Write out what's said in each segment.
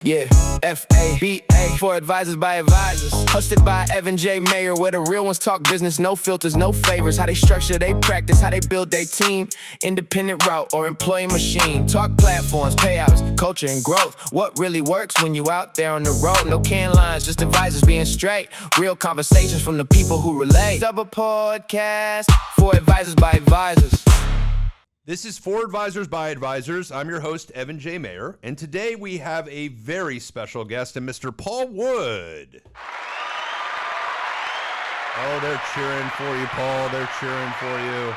Yeah, FABA, for advisors by advisors. Hosted by Evan J. Mayer, where the real ones talk business, no filters, no favors. How they structure, they practice, how they build their team. Independent route or employee machine. Talk platforms, payouts, culture and growth. What really works when you out there on the road? No canned lines, just advisors being straight. Real conversations from the people who relate. Double podcast for advisors by advisors. This is For Advisors by Advisors. I'm your host, Evan J. Mayer, and today we have a very special guest, and Mr. Paul Wood. Oh, they're cheering for you, Paul. They're cheering for you.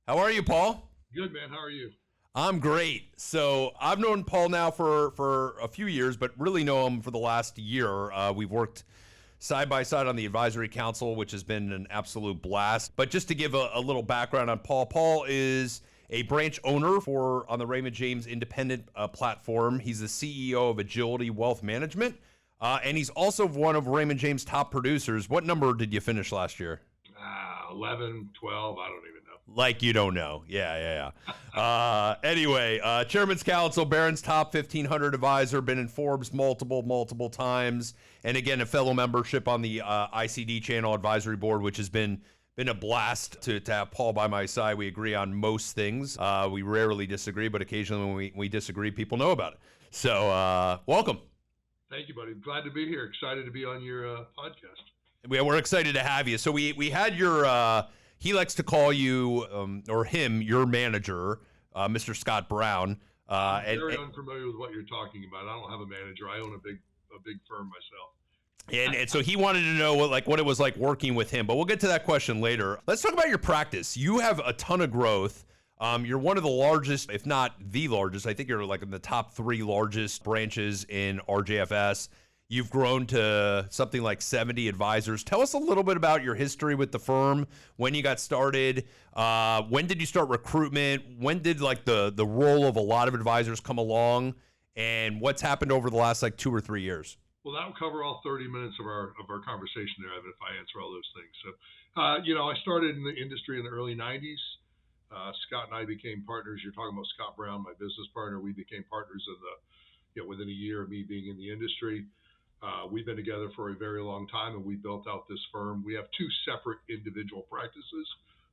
How are you, Paul? Good, man. How are you? I'm great. So I've known Paul now for a few years, but really know him for the last year. We've worked side by side on the advisory council, which has been an absolute blast. But just to give a little background on Paul, Paul is a branch owner on the Raymond James independent platform. He's the CEO of Agility Wealth Management, and he's also one of Raymond James' top producers. What number did you finish last year? 11, 12, I don't even know. Like you don't know. Yeah. Anyway, Chairman's Council, Barron's Top 1500 advisor, been in Forbes multiple times, and again, a fellow membership on the ICD Channel Advisory Board, which has been a blast to have Paul by my side. We agree on most things. We rarely disagree, but occasionally when we disagree, people know about it. So welcome. Thank you, buddy. Glad to be here. Excited to be on your podcast. We're excited to have you. So we had your, he likes to call you, or him, your manager, Mr. Scott Brown. I'm very unfamiliar with what you're talking about. I don't have a manager. I own a big firm myself. And so he wanted to know what it was like working with him, but we'll get to that question later. Let's talk about your practice. You have a ton of growth. You're one of the largest, if not the largest. I think you're like in the top 3 largest branches in RJFS. You've grown to something like 70 advisors. Tell us a little bit about your history with the firm, when you got started, when did you start recruitment, when did like the role of a lot of advisors come along, and what's happened over the last like 2 or 3 years. Well, that'll cover all 30 minutes of our conversation there, Evan, if I answer all those things. So, I started in the industry in the early 90s. Scott and I became partners. You're talking about Scott Brown, my business partner. We became partners within a year of me being in the industry. We've been together for a very long time, and we built out this firm. We have 2 separate individual practices,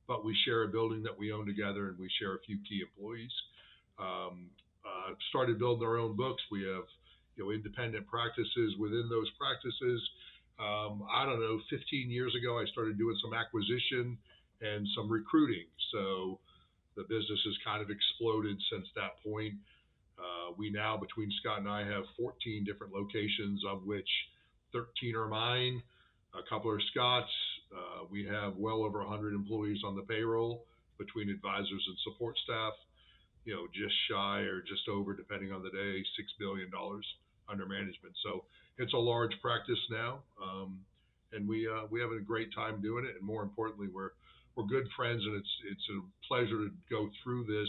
but we share a building that we own together, and we share a few key employees. Started building our own books. We have independent practices within those practices. 15 years ago, I started doing some acquisition and some recruiting. So the business has kind of exploded since that point. We now, between Scott and I, have 14 different locations, of which 13 are mine, a couple are Scott's. We have well over 100 employees on the payroll between advisors and support staff, just shy or just over, depending on the day, $6 billion under management. So it's a large practice now, and we have a great time doing it. And more importantly, we're good friends, and it's a pleasure to go through this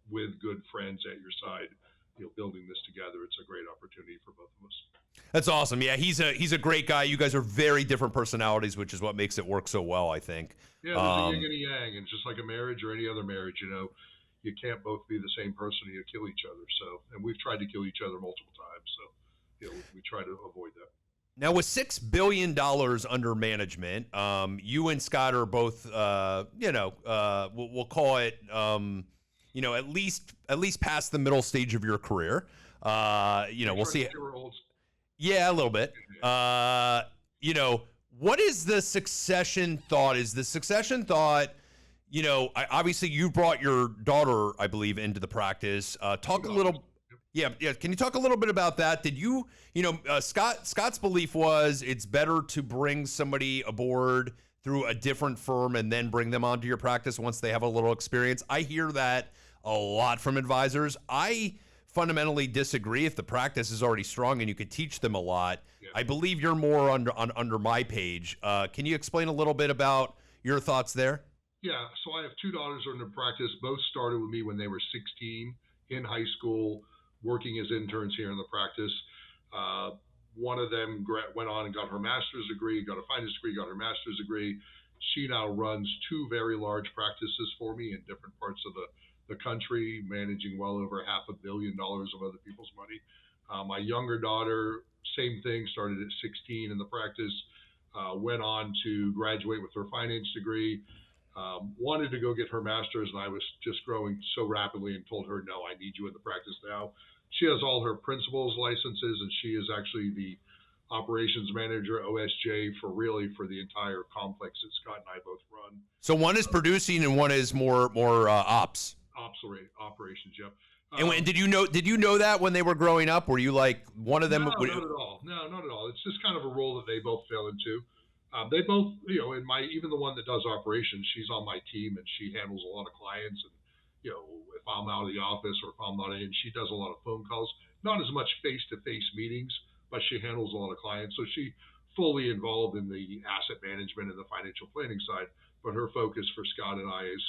with good friends at your side. Building this together, it's a great opportunity for both of us. That's awesome. Yeah, he's a great guy. You guys are very different personalities, which is what makes it work so well, I think. Yeah, there's a yin and a yang, and just like a marriage or any other marriage, you can't both be the same person. You kill each other. So, and we've tried to kill each other multiple times. So, we try to avoid that. Now, with $6 billion under management, you and Scott are both, we'll call it, at least past the middle stage of your career. We'll see. Yeah, a little bit. What is the succession thought? Is the succession thought, obviously you brought your daughter, I believe, into the practice. Talk a little. Yeah. Can you talk a little bit about that? Did you, Scott's belief was it's better to bring somebody aboard through a different firm and then bring them onto your practice once they have a little experience. I hear that a lot from advisors. I fundamentally disagree. If the practice is already strong and you could teach them a lot, yeah. I believe you're more under my page. Can you explain a little bit about your thoughts there? Yeah, so I have 2 daughters who are in the practice. Both started with me when they were 16 in high school, working as interns here in the practice. One of them went on and got her master's degree, got a finance degree, got her master's degree. She now runs 2 very large practices for me in different parts of the country, managing well over $500 million of other people's money. My younger daughter, same thing, started at 16 in the practice, went on to graduate with her finance degree, wanted to go get her master's, and I was just growing so rapidly and told her, no, I need you in the practice now. She has all her principal's licenses, and she is actually the operations manager, OSJ, for the entire complex that Scott and I both run. So one is producing and one is more ops. Operations, yep. And did you know that when they were growing up? Were you like one of them? No, not at all. No, not at all. It's just kind of a role that they both fell into. They both, even the one that does operations, she's on my team and she handles a lot of clients. And, if I'm out of the office or if I'm not in, she does a lot of phone calls, not as much face-to-face meetings, but she handles a lot of clients. So she fully involved in the asset management and the financial planning side. But her focus for Scott and I is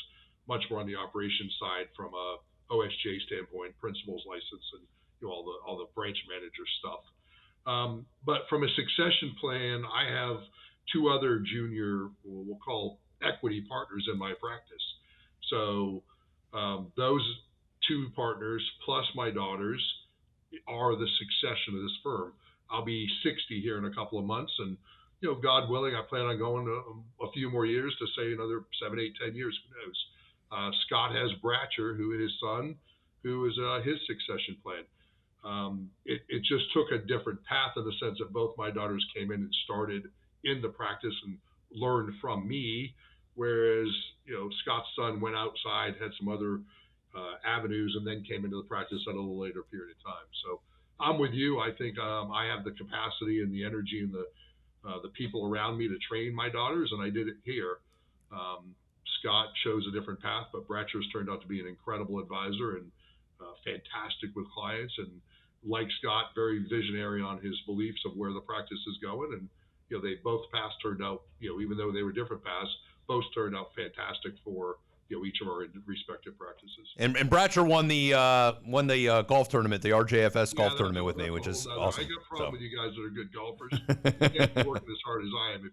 much more on the operations side from a OSJ standpoint, principal's license, and all the branch manager stuff. But from a succession plan, I have two other junior, we'll call equity partners in my practice. So those two partners plus my daughters are the succession of this firm. I'll be 60 here in a couple of months, and God willing, I plan on going a few more years to say another 7, 8, 10 years. Who knows? Scott has Bratcher, who is his son, who is his succession plan. It just took a different path in the sense that both my daughters came in and started in the practice and learned from me, whereas Scott's son went outside, had some other avenues, and then came into the practice at a little later period of time. So I'm with you. I think I have the capacity and the energy and the people around me to train my daughters, and I did it here. Scott chose a different path, but Bratcher's turned out to be an incredible advisor and fantastic with clients, and like Scott, very visionary on his beliefs of where the practice is going. And they both paths turned out, even though they were different paths, both turned out fantastic for each of our respective practices. And Bratcher won the golf tournament, the RJFS golf tournament with me, which is awesome. I got a problem with you guys that are good golfers. You can't be working as hard as I am if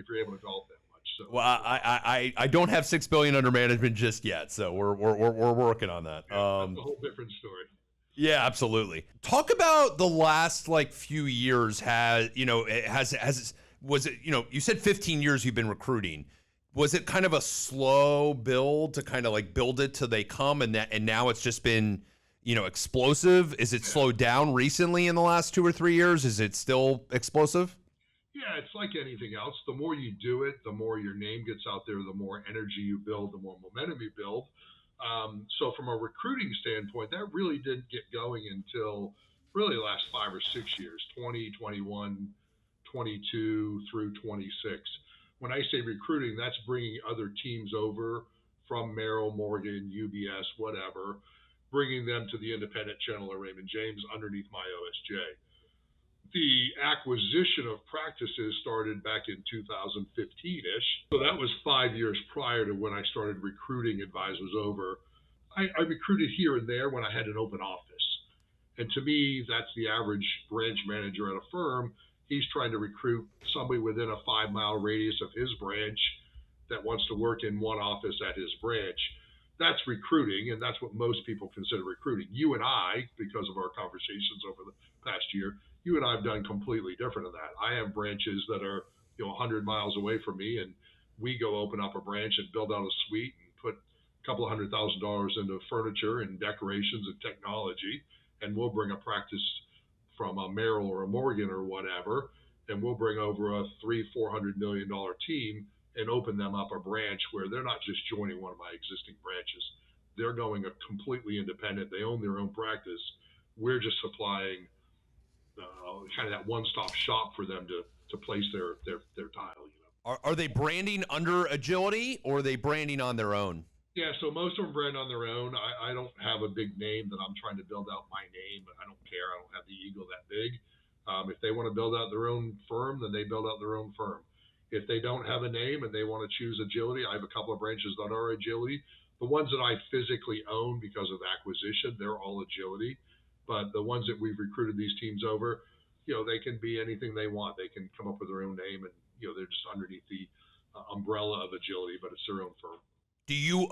you're able to golf that much. So, well, I don't have $6 billion under management just yet, so we're working on that. Yeah, that's a whole different story. Yeah, absolutely. Talk about the last few years. Was it you said 15 years you've been recruiting. Was it kind of a slow build to kind of build it till they come, and now it's just been explosive? Is it slowed down recently in the last 2 or 3 years? Is it still explosive? Yeah, it's like anything else. The more you do it, the more your name gets out there, the more energy you build, the more momentum you build. So from a recruiting standpoint, that really didn't get going until really the last 5 or 6 years, 20, 21, 22 through 26. When I say recruiting, that's bringing other teams over from Merrill, Morgan, UBS, whatever, bringing them to the independent channel of Raymond James underneath my OSJ. The acquisition of practices started back in 2015-ish. So that was 5 years prior to when I started recruiting advisors over. I recruited here and there when I had an open office. And to me, that's the average branch manager at a firm. He's trying to recruit somebody within a 5-mile radius of his branch that wants to work in one office at his branch. That's recruiting, and that's what most people consider recruiting. You and I, because of our conversations over the past year, you and I have done completely different than that. I have branches that are 100 miles away from me, and we go open up a branch and build out a suite and put a couple of $100,000 into furniture and decorations and technology, and we'll bring a practice from a Merrill or a Morgan or whatever, and we'll bring over a $300-400 million team and open them up a branch where they're not just joining one of my existing branches. They're going completely independent. They own their own practice. We're just supplying kind of that one-stop shop for them to place their tile. Are they branding under Agility, or are they branding on their own? Yeah, so most of them brand on their own. I don't have a big name that I'm trying to build out my name. I don't care. I don't have the ego that big. If they want to build out their own firm, then they build out their own firm. If they don't have a name and they want to choose Agility, I have a couple of branches that are Agility. The ones that I physically own because of acquisition, they're all Agility. But the ones that we've recruited these teams over, they can be anything they want. They can come up with their own name, and they're just underneath the umbrella of Agility, but it's their own firm. Do you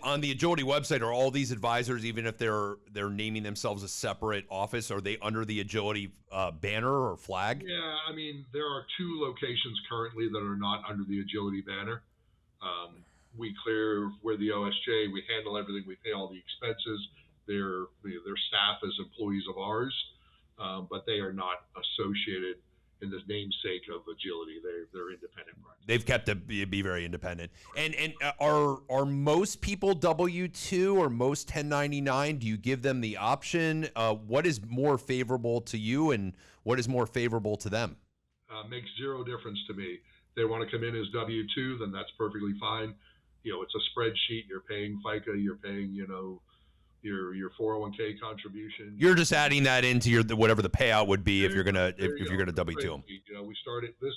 on the Agility website, are all these advisors, even if they're naming themselves a separate office, are they under the Agility banner or flag? Yeah, I mean, there are 2 locations currently that are not under the Agility banner. We clear, we're the OSJ, we handle everything, we pay all the expenses. Their staff is employees of ours, but they are not associated in the namesake of Agility. They're independent practices. They've kept to be very independent. And are most people W-2 or most 1099? Do you give them the option? What is more favorable to you, and what is more favorable to them? Makes zero difference to me. They want to come in as W-2, then that's perfectly fine. It's a spreadsheet. You're paying FICA. You're paying, your 401k contribution. You're just adding that into your whatever the payout would be if you're gonna W-2 them. We started this,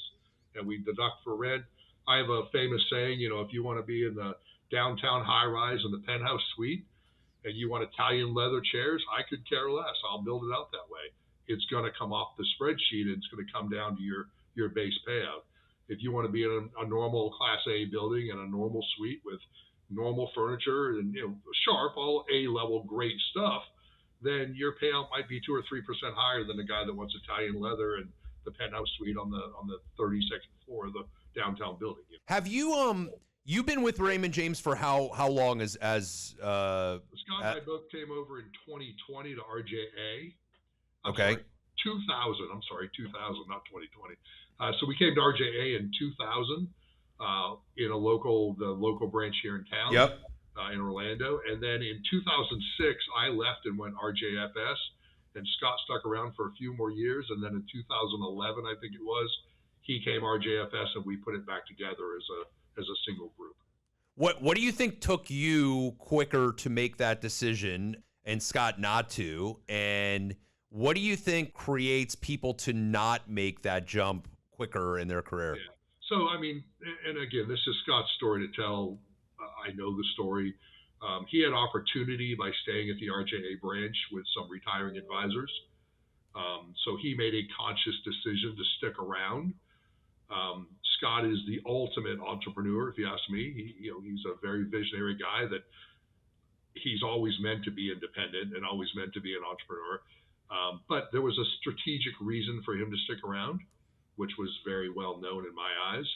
and we deduct for rent. I have a famous saying. If you want to be in the downtown high rise in the penthouse suite, and you want Italian leather chairs, I could care less. I'll build it out that way. It's going to come off the spreadsheet, and it's going to come down to your base payout. If you want to be in a normal Class A building and a normal suite with normal furniture and sharp, all A-level great stuff, then your payout might be 2 or 3% higher than the guy that wants Italian leather and the penthouse suite on the 32nd floor of the downtown building. Have you you've been with Raymond James for how long? Scott and I both came over in 2020 to RJA. Okay. 2000. I'm sorry, 2000, not 2020. So we came to RJA in 2000 in the local branch here in town. Yep. In Orlando, and then in 2006 I left and went RJFS, and Scott stuck around for a few more years, and then in 2011 I think it was, he came RJFS, and we put it back together as a single group. What do you think took you quicker to make that decision and Scott not to? And what do you think creates people to not make that jump quicker in their career? Yeah. So, I mean, and again, this is Scott's story to tell. I know the story. He had opportunity by staying at the RJA branch with some retiring advisors. So he made a conscious decision to stick around. Scott is the ultimate entrepreneur, if you ask me. He's a very visionary guy that he's always meant to be independent and always meant to be an entrepreneur. But there was a strategic reason for him to stick around, which was very well known in my eyes.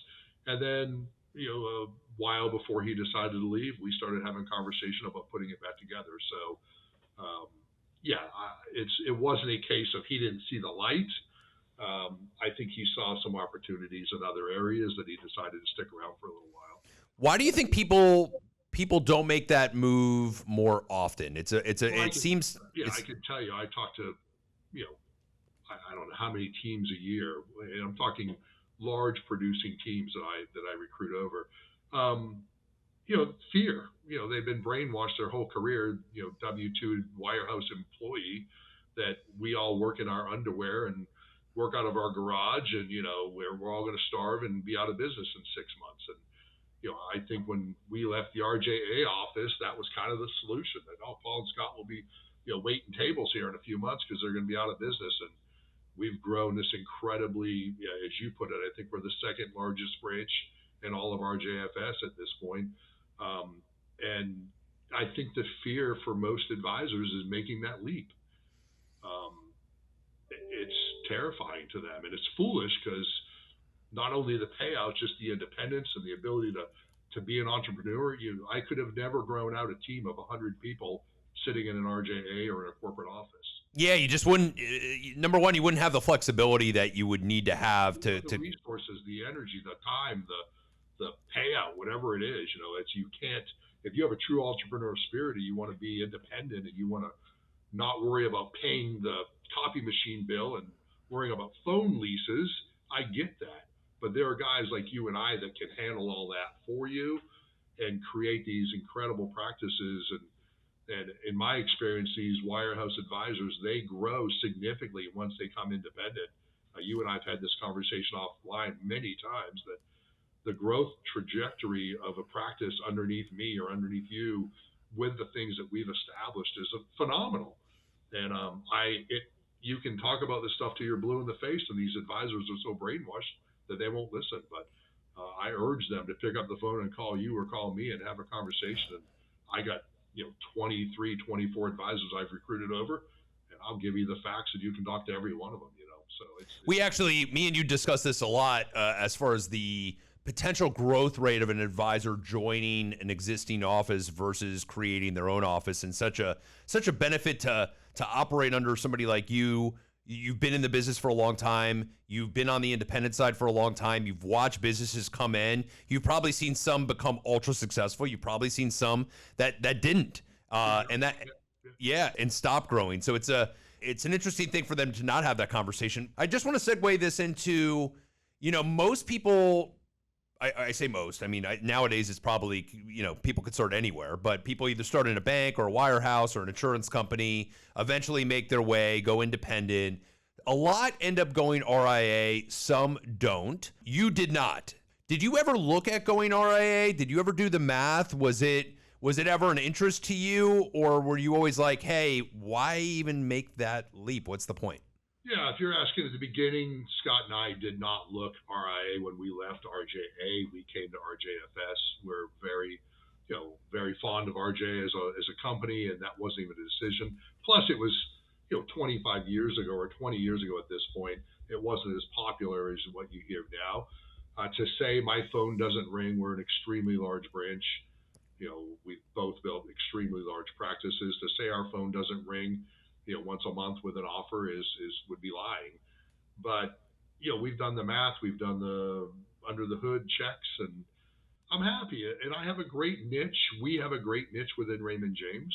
And then, a while before he decided to leave, we started having a conversation about putting it back together. So, it wasn't a case of he didn't see the light. I think he saw some opportunities in other areas that he decided to stick around for a little while. Why do you think people don't make that move more often? It seems. Yeah, I can tell you. I talk to, I don't know how many teams a year, and I'm talking large producing teams that I recruit over. Fear. They've been brainwashed their whole career. W-2 wirehouse employee, that we all work in our underwear and work out of our garage, and we're all going to starve and be out of business in 6 months. And I think when we left the RJA office, that was kind of the solution. That Paul and Scott will be waiting tables here in a few months because they're going to be out of business. And we've grown this incredibly, as you put it, I think we're the second largest branch in all of RJFS at this point. And I think the fear for most advisors is making that leap. It's terrifying to them, and it's foolish because not only the payouts, just the independence and the ability to be an entrepreneur. I could have never grown out a team of 100 people sitting in an RJA or in a corporate office. Yeah, you just wouldn't. Number one, you wouldn't have the flexibility that you would need to have to resources, the energy, the time, the payout, whatever it is. You can't. If you have a true entrepreneurial spirit and you want to be independent and you want to not worry about paying the copy machine bill and worrying about phone leases, I get that. But there are guys like you and I that can handle all that for you and create these incredible practices. And in my experience, these wirehouse advisors, they grow significantly once they come independent. You and I have had this conversation offline many times, that the growth trajectory of a practice underneath me or underneath you with the things that we've established is phenomenal. And you can talk about this stuff till you're blue in the face, and these advisors are so brainwashed that they won't listen. But I urge them to pick up the phone and call you or call me and have a conversation. And I got, 23, 24 advisors I've recruited over, and I'll give you the facts and you can talk to every one of them, So We actually, me and you discussed this a lot as far as the potential growth rate of an advisor joining an existing office versus creating their own office, and such a benefit to operate under somebody like you. You've been in the business for a long time. You've been on the independent side for a long time. You've watched businesses come in. You've probably seen some become ultra successful. You've probably seen some that didn't, and stop growing. So it's an interesting thing for them to not have that conversation. I just want to segue this into, most people. I say most. I mean, nowadays it's probably, people could start anywhere, but people either start in a bank or a wirehouse or an insurance company, eventually make their way, go independent. A lot end up going RIA, some don't. You did not. Did you ever look at going RIA? Did you ever do the math? Was it ever an interest to you, or were you always like, hey, why even make that leap? What's the point? Yeah, if you're asking at the beginning, Scott and I did not look RIA when we left RJA. We came to RJFS. We're very, very fond of RJ as a company, and that wasn't even a decision. Plus, it was, 25 years ago or 20 years ago at this point, it wasn't as popular as what you hear now. To say my phone doesn't ring, we're an extremely large branch. We've both built extremely large practices. To say our phone doesn't ring, once a month with an offer would be lying. But, we've done the math, we've done the under the hood checks, and I'm happy. And I have a great niche. We have a great niche within Raymond James.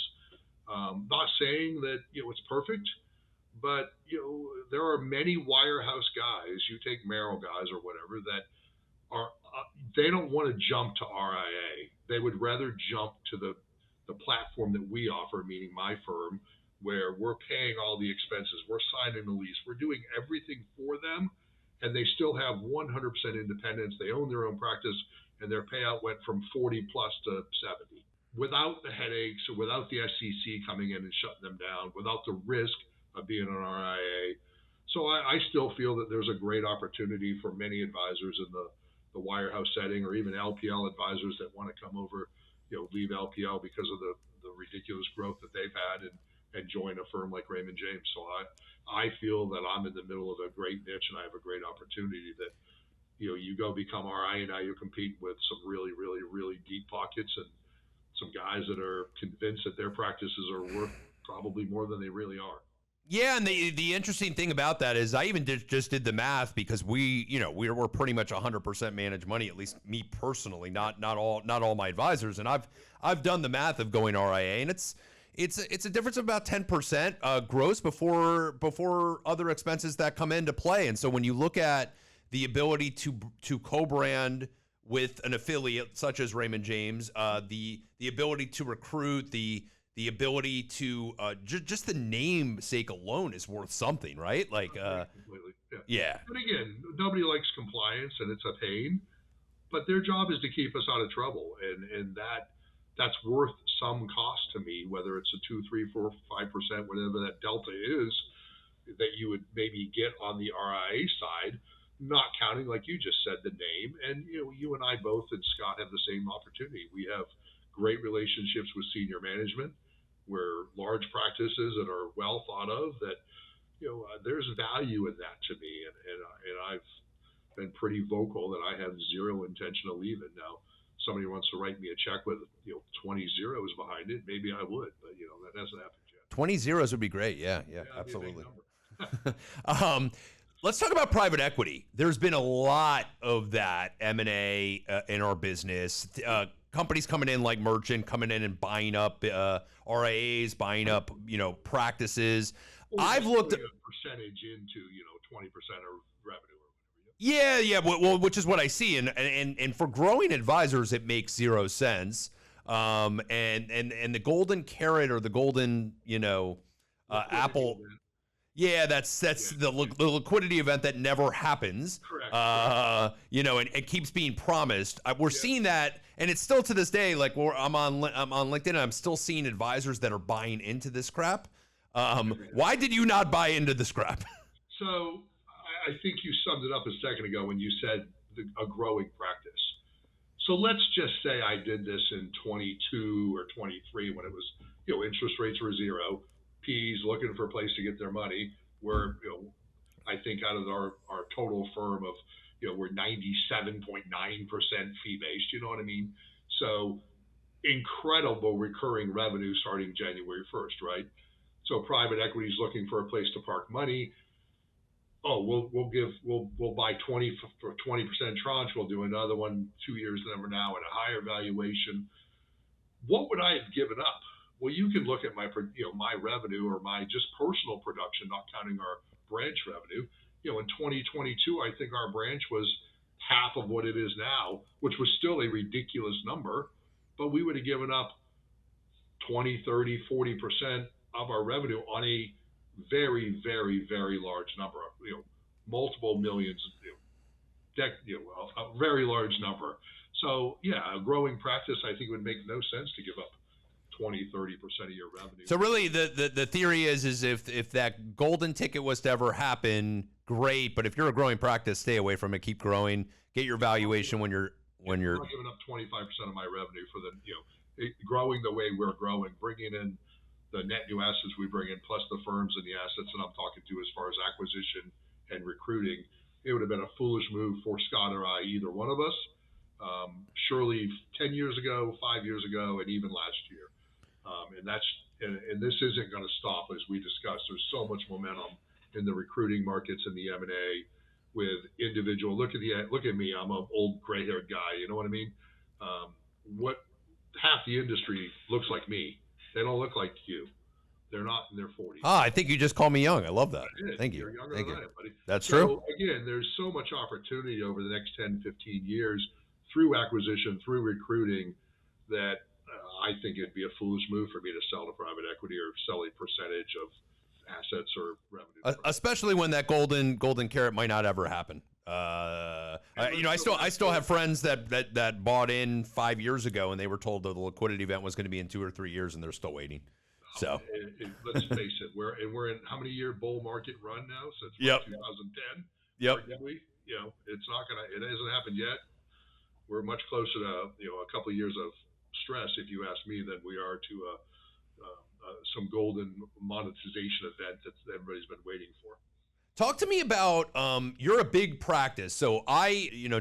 Not saying that, it's perfect, but, there are many wirehouse guys, you take Merrill guys or whatever, that are, they don't want to jump to RIA. They would rather jump to the platform that we offer, meaning my firm, where we're paying all the expenses, we're signing the lease, we're doing everything for them, and they still have 100% independence. They own their own practice, and their payout went from 40 plus to 70, without the headaches or without the SEC coming in and shutting them down, without the risk of being an RIA. So I still feel that there's a great opportunity for many advisors in the wirehouse setting, or even LPL advisors that want to come over, leave LPL because of the ridiculous growth that they've had, and join a firm like Raymond James. So I feel that I'm in the middle of a great niche, and I have a great opportunity that, you go become RI, and now you compete with some really, really, really deep pockets and some guys that are convinced that their practices are worth probably more than they really are. Yeah, and the interesting thing about that is I even just did the math, because we're pretty much 100% managed money, at least me personally, not all my advisors, and I've done the math of going RIA, and it's a difference of about 10% gross before other expenses that come into play. And so when you look at the ability to co-brand with an affiliate such as Raymond James, the ability to recruit, the ability to just the namesake alone is worth something, right? Like, completely. Yeah. But again, nobody likes compliance, and it's a pain. But their job is to keep us out of trouble, and that's worth some cost to me, whether it's a 2, 3, 4, 5%, whatever that delta is, that you would maybe get on the RIA side, not counting, like you just said, the name. And you and I both, and Scott, have the same opportunity. We have great relationships with senior management. We're large practices that are well thought of. That there's value in that to me, and I've been pretty vocal that I have zero intention of leaving. Now, somebody wants to write me a check with 20 zeros behind it, maybe I would, but that hasn't happened yet. 20 zeros would be great. Yeah, absolutely. Let's talk about private equity. There's been a lot of that M&A in our business. Companies coming in like Merchant, coming in and buying up RIAs, buying up practices. Well, I've looked at a percentage into 20% of revenue. Yeah. Well, which is what I see, and for growing advisors, it makes zero sense. And the golden carrot, or the golden, apple. Yeah, that's the liquidity event that never happens. Correct. And it keeps being promised. We're seeing that, and it's still to this day. Like, I'm on LinkedIn, and I'm still seeing advisors that are buying into this crap. Why did you not buy into this crap? So I think you summed it up a second ago when you said a growing practice. So let's just say I did this in 22 or 23 when it was, interest rates were zero. P's looking for a place to get their money. We're, I think out of our total firm of, we're 97.9% fee based. You know what I mean? So incredible recurring revenue starting January 1st, right? So private equity is looking for a place to park money. Oh, we'll buy 20% tranche. We'll do another one 2 years from now at a higher valuation. What would I have given up? Well, you can look at my revenue or my just personal production, not counting our branch revenue. In 2022, I think our branch was half of what it is now, which was still a ridiculous number, but we would have given up 20, 30, 40% of our revenue on a very, very, very large number, multiple millions, a very large number. So yeah, a growing practice, I think would make no sense to give up 20, 30% of your revenue. So really the theory is if that golden ticket was to ever happen, great. But if you're a growing practice, stay away from it, keep growing, get your valuation when you're I'm not giving up 25% of my revenue for growing the way we're growing, bringing in the net new assets we bring in, plus the firms and the assets that I'm talking to as far as acquisition and recruiting. It would have been a foolish move for Scott or I, either one of us. Surely 10 years ago, 5 years ago, and even last year. And this isn't going to stop, as we discussed. There's so much momentum in the recruiting markets and the M&A with individual. Look at me. I'm an old gray-haired guy. You know what I mean? What half the industry looks like me. They don't look like you. They're not in their 40s. I think you just called me young. I love that. Thank you. You're younger Thank than you. I am, buddy. That's so, true. Again, there's so much opportunity over the next 10, 15 years through acquisition, through recruiting, that I think it'd be a foolish move for me to sell to private equity or sell a percentage of assets or revenue. Especially when that golden carrot might not ever happen. I still have friends that bought in 5 years ago, and they were told that the liquidity event was going to be in 2 or 3 years, and they're still waiting. So let's face it, we're in how many year bull market run now since 2010. Yep. It hasn't happened yet. We're much closer to a couple of years of stress, if you ask me, than we are to some golden monetization event that everybody's been waiting for. Talk to me about you're a big practice. So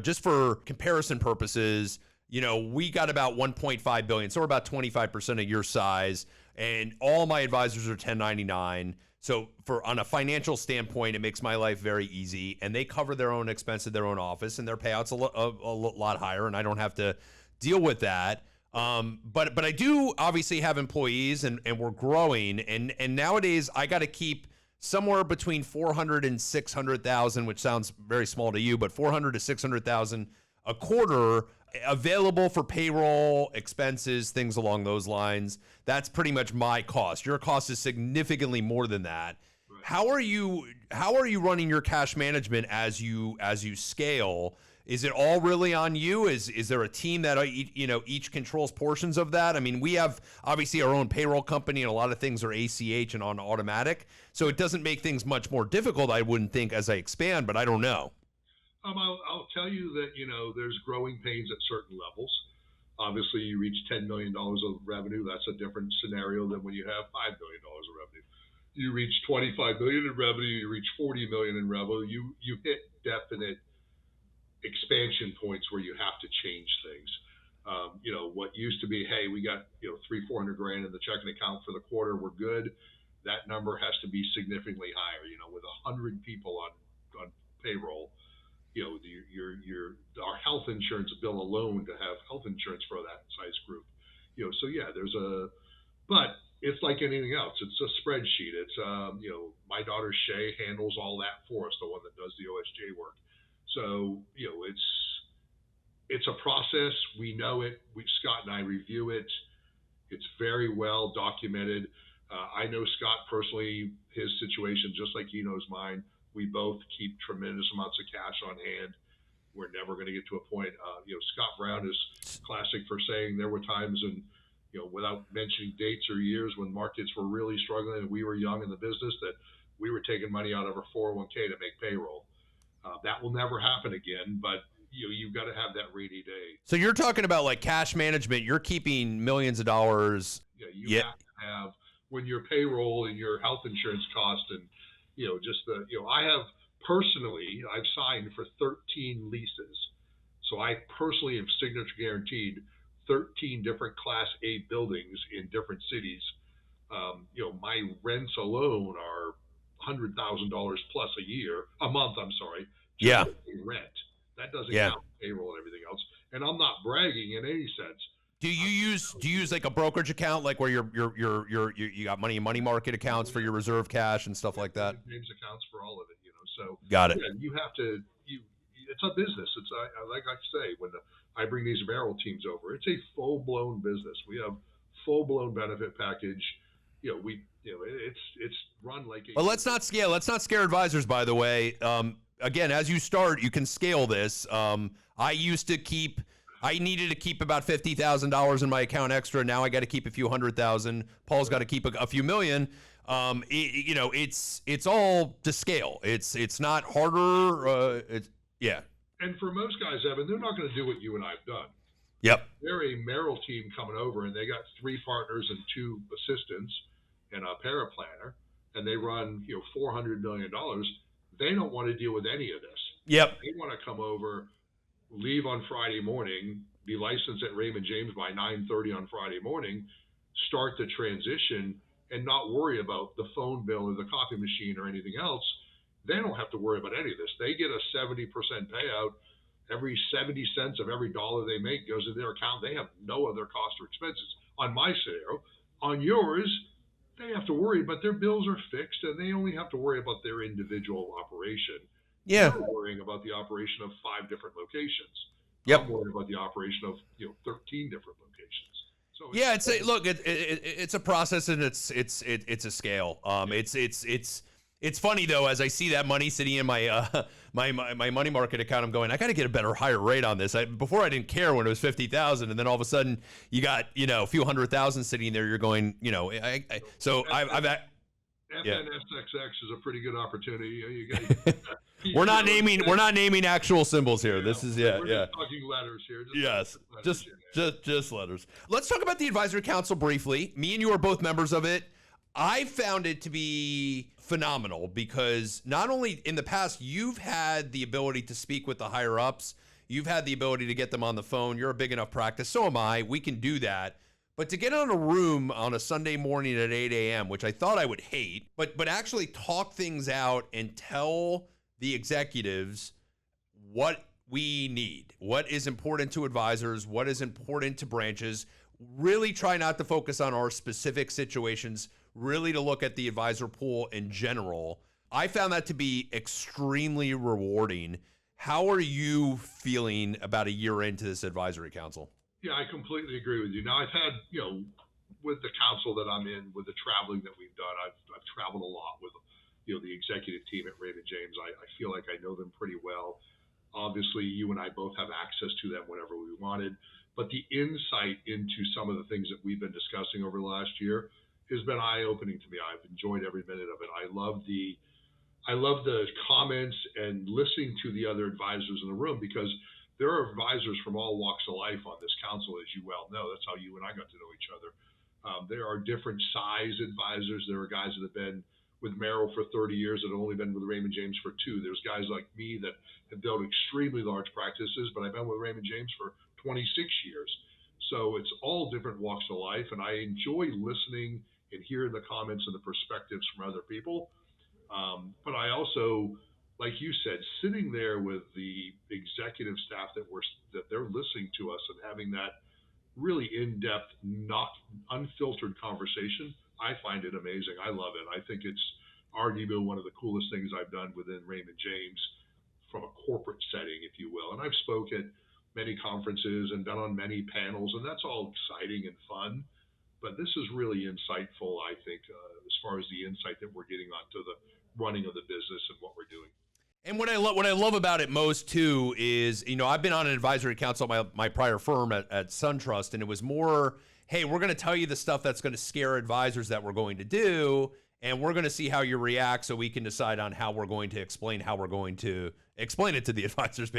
just for comparison purposes, we got about 1.5 billion. So we're about 25% of your size, and all my advisors are 1099. So on a financial standpoint, it makes my life very easy, and they cover their own expense at their own office, and their payouts a lot higher, and I don't have to deal with that. But I do obviously have employees, and we're growing, and nowadays I got to keep somewhere between 400 and 600,000, which sounds very small to you, but 400 to 600,000 a quarter available for payroll, expenses, things along those lines. That's pretty much my cost. Your cost is significantly more than that. Right. How are you running your cash management as you scale? Is it all really on you? Is there a team that each controls portions of that? I mean, we have obviously our own payroll company, and a lot of things are ACH and on automatic, so it doesn't make things much more difficult, I wouldn't think, as I expand. But I don't know. I'll tell you that there's growing pains at certain levels. Obviously, you reach $10 million of revenue. That's a different scenario than when you have $5 billion of revenue. You reach $25 million in revenue. You reach $40 million in revenue. You hit definite expansion points where you have to change things. What used to be, hey, we got $300,000-400,000 in the checking account for the quarter, we're good. That number has to be significantly higher. With 100 people on payroll, our health insurance bill alone to have health insurance for that size group. So yeah, but it's like anything else. It's a spreadsheet. It's my daughter Shay handles all that for us, the one that does the OSJ work. So, it's a process. We know it. Scott and I review it. It's very well documented. I know Scott personally, his situation, just like he knows mine. We both keep tremendous amounts of cash on hand. We're never going to get to a point. Scott Brown is classic for saying there were times and, without mentioning dates or years when markets were really struggling and we were young in the business, that we were taking money out of our 401k to make payroll. That will never happen again, but you've got to have that rainy day. So you're talking about like cash management. You're keeping millions of dollars. You have to have, when your payroll and your health insurance cost and, just I have personally, I've signed for 13 leases. So I personally have signature guaranteed 13 different Class A buildings in different cities. My rents alone are $100,000 plus a month. I'm sorry, just Yeah. rent. That doesn't Yeah. count payroll and everything else. And I'm not bragging in any sense. Do you use like a brokerage account, like where you got money market accounts for your reserve cash and stuff like that? James accounts for all of it, So Got it. Yeah, you have to. It's a business. It's like I say when I bring these Merrill teams over. It's a full blown business. We have full blown benefit package. It's run like a. But let's not scare advisors. By the way, again, as you start, you can scale this. I needed to keep about $50,000 in my account extra. Now I got to keep a few $100,000. Paul's got to keep a few million. It's all to scale. It's not harder. Yeah. And for most guys, Evan, they're not going to do what you and I've done. Yep. They're a Merrill team coming over, and they got 3 partners and 2 assistants and a paraplanner, and they run $400 million. They don't want to deal with any of this. Yep. They want to come over, leave on Friday morning, be licensed at Raymond James by 9:30 on Friday morning, start the transition, and not worry about the phone bill or the coffee machine or anything else. They don't have to worry about any of this. They get a 70% payout. Every 70 cents of every dollar they make goes into their account. They have no other costs or expenses. On my scenario, on yours, they have to worry, but their bills are fixed, and they only have to worry about their individual operation. Yeah. You're worrying about the operation of 5 different locations. Yep. I'm worried about the operation of 13 different locations. So it's a process, and it's a scale. It's funny though, as I see that money sitting in my my money market account, I'm going, I got to get a higher rate on this. Before I didn't care when it was 50,000, and then all of a sudden you got a few $100,000 sitting there. You're going, FNSXX is a pretty good opportunity. We're not naming actual symbols here. This is We're just talking letters here. Just letters. Let's talk about the advisory council briefly. Me and you are both members of it. I found it to be phenomenal because not only in the past you've had the ability to speak with the higher ups, you've had the ability to get them on the phone. You're a big enough practice. So am I. We can do that. But to get on a room on a Sunday morning at 8 a.m., which I thought I would hate, but actually talk things out and tell the executives what we need, what is important to advisors, what is important to branches, really try not to focus on our specific situations, really to look at the advisor pool in general. I found that to be extremely rewarding. How are you feeling about a year into this advisory council? Yeah, I completely agree with you. Now, I've had, with the council that I'm in, with the traveling that we've done, I've traveled a lot with, the executive team at Raymond James. I feel like I know them pretty well. Obviously, you and I both have access to them whenever we wanted. But the insight into some of the things that we've been discussing over the last year has been eye-opening to me. I've enjoyed every minute of it. I love the comments and listening to the other advisors in the room, because there are advisors from all walks of life on this council, as you well know. That's how you and I got to know each other. There are different size advisors. There are guys that have been with Merrill for 30 years that have only been with Raymond James for 2. There's guys like me that have built extremely large practices, but I've been with Raymond James for 26 years. So it's all different walks of life, and I enjoy listening and hearing the comments and the perspectives from other people. But I also, like you said, sitting there with the executive staff that they're listening to us and having that really in-depth, not unfiltered conversation, I find it amazing. I love it. I think it's arguably one of the coolest things I've done within Raymond James from a corporate setting, if you will. And I've spoke at many conferences and been on many panels, and that's all exciting and fun. But this is really insightful, I think, as far as the insight that we're getting onto the running of the business and what we're doing. And what I love about it most too is, I've been on an advisory council at my prior firm at SunTrust, and it was more, hey, we're going to tell you the stuff that's going to scare advisors that we're going to do, and we're going to see how you react so we can decide on how we're going to explain how we're going to explain it to the advisors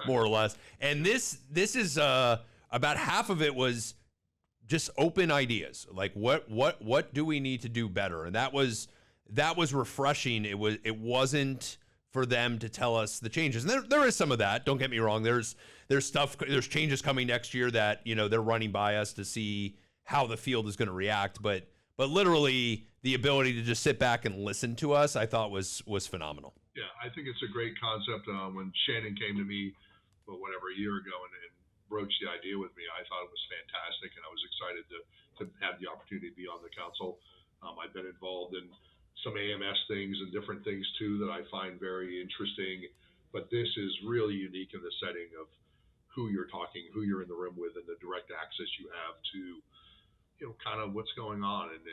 more or less. And this is about half of it was just open ideas. Like what do we need to do better? And that was refreshing. It wasn't for them to tell us the changes. And there is some of that. Don't get me wrong. There's changes coming next year that, they're running by us to see how the field is going to react. But literally the ability to just sit back and listen to us, I thought was phenomenal. Yeah, I think it's a great concept. When Shannon came to me, a year ago and broached the idea with me, I thought it was fantastic, and I was excited to have the opportunity to be on the council. I've been involved in some AMS things and different things too that I find very interesting, but this is really unique in the setting of who you're in the room with, and the direct access you have to, kind of what's going on, and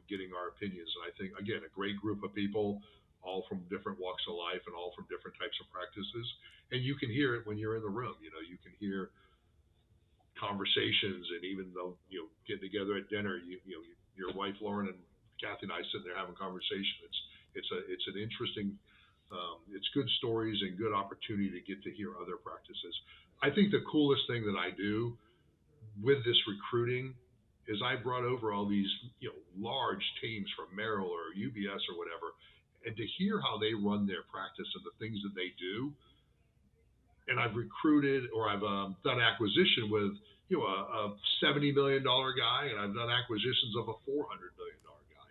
getting our opinions. And I think, again, a great group of people, all from different walks of life and all from different types of practices. And you can hear it when you're in the room. You can hear conversations, and even though, getting together at dinner, your wife Lauren and Kathy and I sitting there having conversation. It's an interesting, it's good stories and good opportunity to get to hear other practices. I think the coolest thing that I do with this recruiting is I brought over all these, large teams from Merrill or UBS or whatever, and to hear how they run their practice and the things that they do. And I've recruited, or I've done acquisition with, a $70 million guy, and I've done acquisitions of a $400 million guy.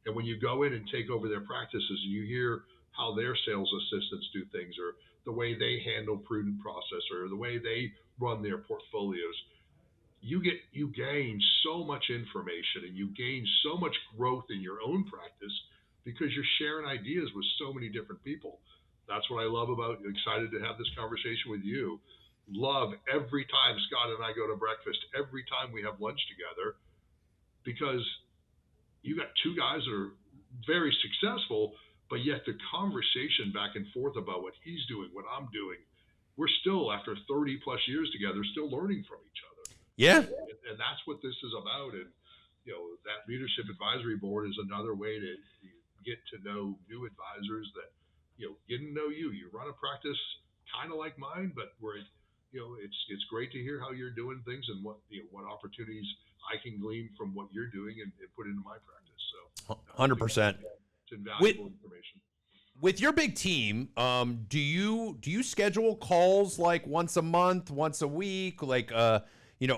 And when you go in and take over their practices and you hear how their sales assistants do things, or the way they handle prudent process, or the way they run their portfolios, you gain so much information, and you gain so much growth in your own practice, because you're sharing ideas with so many different people. That's what I love about, excited to have this conversation with you. Love every time Scott and I go to breakfast, every time we have lunch together, because you got two guys that are very successful, but yet the conversation back and forth about what he's doing, what I'm doing, we're still, after 30 plus years together, still learning from each other. Yeah. And that's what this is about. And, that leadership advisory board is another way to get to know new advisors that, get to know you. You run a practice kind of like mine, but where it's great to hear how you're doing things, and what opportunities I can glean from what you're doing and put into my practice. So 100%. It's invaluable information. With your big team, do you schedule calls like once a month, once a week, like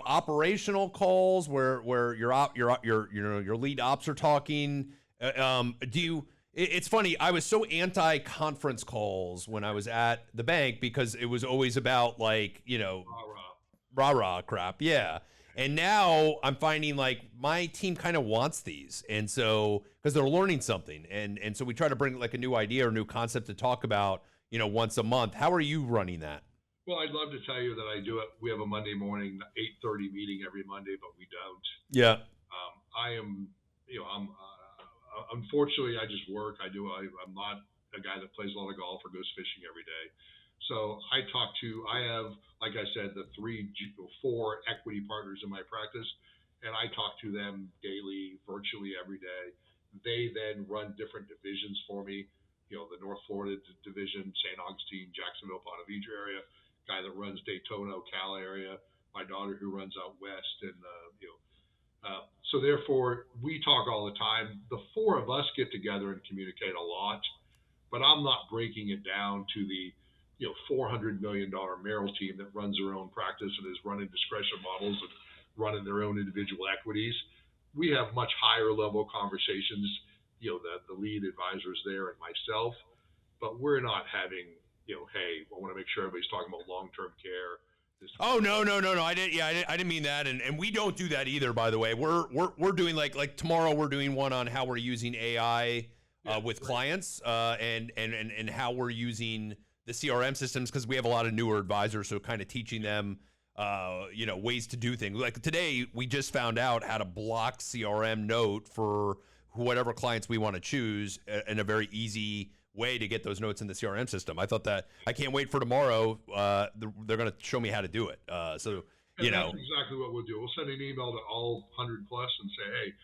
operational calls where your lead ops are talking? It's funny, I was so anti-conference calls when I was at the bank, because it was always about rah-rah crap. Yeah. And now I'm finding like my team kind of wants these. And so, because they're learning something. And so we try to bring like a new idea or new concept to talk about, once a month. How are you running that? Well, I'd love to tell you that I do it. We have a Monday morning, 8:30 meeting every Monday, but we don't. Yeah. I'm unfortunately, I just work. I'm not a guy that plays a lot of golf or goes fishing every day. So I have, like I said, the 4 equity partners in my practice, and I talk to them daily, virtually every day. They then run different divisions for me. The North Florida division, St. Augustine, Jacksonville, Ponte Vedra area, guy that runs Daytona, Cal area, my daughter who runs out west, and so therefore we talk all the time. The 4 of us get together and communicate a lot, but I'm not breaking it down to the $400 million Merrill team that runs their own practice and is running discretion models and running their own individual equities. We have much higher level conversations, the lead advisors there and myself, but we're not having, hey, I want to make sure everybody's talking about long-term care. Oh, no. I didn't mean that. And we don't do that either, by the way. We're doing like tomorrow we're doing one on how we're using AI with clients, and how we're using the CRM systems, because we have a lot of newer advisors, so kind of teaching them ways to do things. Like today we just found out how to block CRM note for whatever clients we want to choose in a very easy way to get those notes in the CRM system. I thought that, I can't wait for tomorrow. They're going to show me how to do it. That's exactly what we'll do. We'll send an email to all 100 plus and say, hey,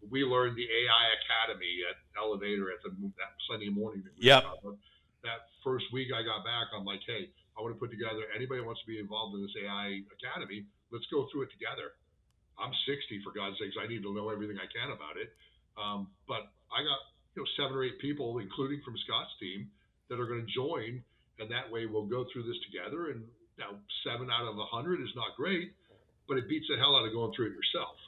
we learned the AI Academy at Elevator at that Sunday morning that we talked about. that first week I got back, I'm like, hey, I want to put together anybody who wants to be involved in this AI academy. Let's go through it together. I'm 60 for God's sakes. I need to know everything I can about it. But I got 7 or 8 people, including from Scott's team, that are going to join, and that way we'll go through this together. And now 7 out of 100 is not great, but it beats the hell out of going through it yourself.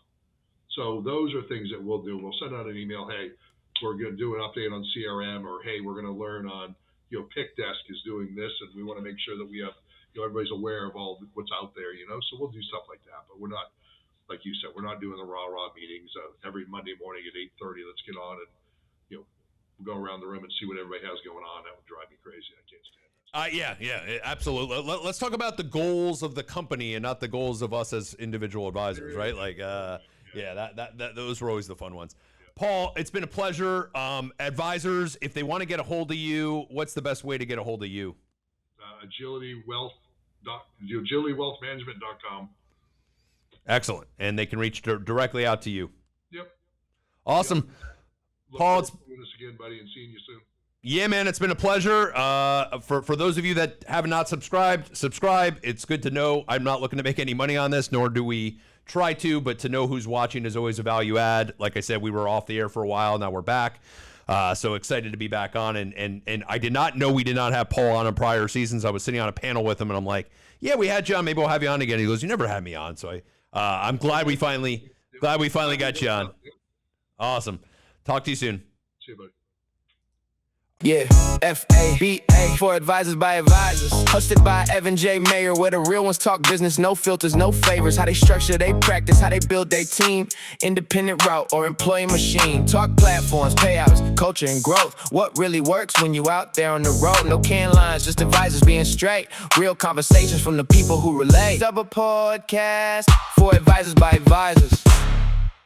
So those are things that we'll do. We'll send out an email, hey, we're going to do an update on CRM, or hey, we're going to learn on PickDesk is doing this, and we want to make sure that we have everybody's aware of all what's out there. So we'll do stuff like that, but we're not, like you said, we're not doing the raw meetings every Monday morning at 8:30. Let's get on and we'll go around the room and see what everybody has going on. That would drive me crazy. I can't stand that. Yeah, absolutely. Let's talk about the goals of the company and not the goals of us as individual advisors, right? Like, that those were always the fun ones. Paul, it's been a pleasure. Advisors, if they want to get a hold of you, what's the best way to get a hold of you? agilitywealthmanagement.com. Excellent. And they can reach directly out to you. Yep. Awesome. Look Paul, forward to doing this again, buddy, and seeing you soon. yeah, man, it's been a pleasure. For those of you that have not subscribed, subscribe. It's good to know I'm not looking to make any money on this, nor do we try to, but to know who's watching is always a value add. Like I said, we were off the air for a while. Now we're back. So excited to be back on. And I did not know we did not have Paul on in prior seasons. I was sitting on a panel with him, and I'm like, yeah, we had you on. Maybe we'll have you on again. He goes, you never had me on. So I'm glad we finally got you on. Awesome. Talk to you soon. See you, buddy. Yeah, FABA for advisors by advisors. Hosted by Evan J. Mayer, where the real ones talk business, no filters, no favors. How they structure, they practice, how they build their team. Independent route or employee machine. Talk platforms, payouts, culture and growth. What really works when you out there on the road? No can lines, just advisors being straight. Real conversations from the people who relate. Double podcast for advisors by advisors.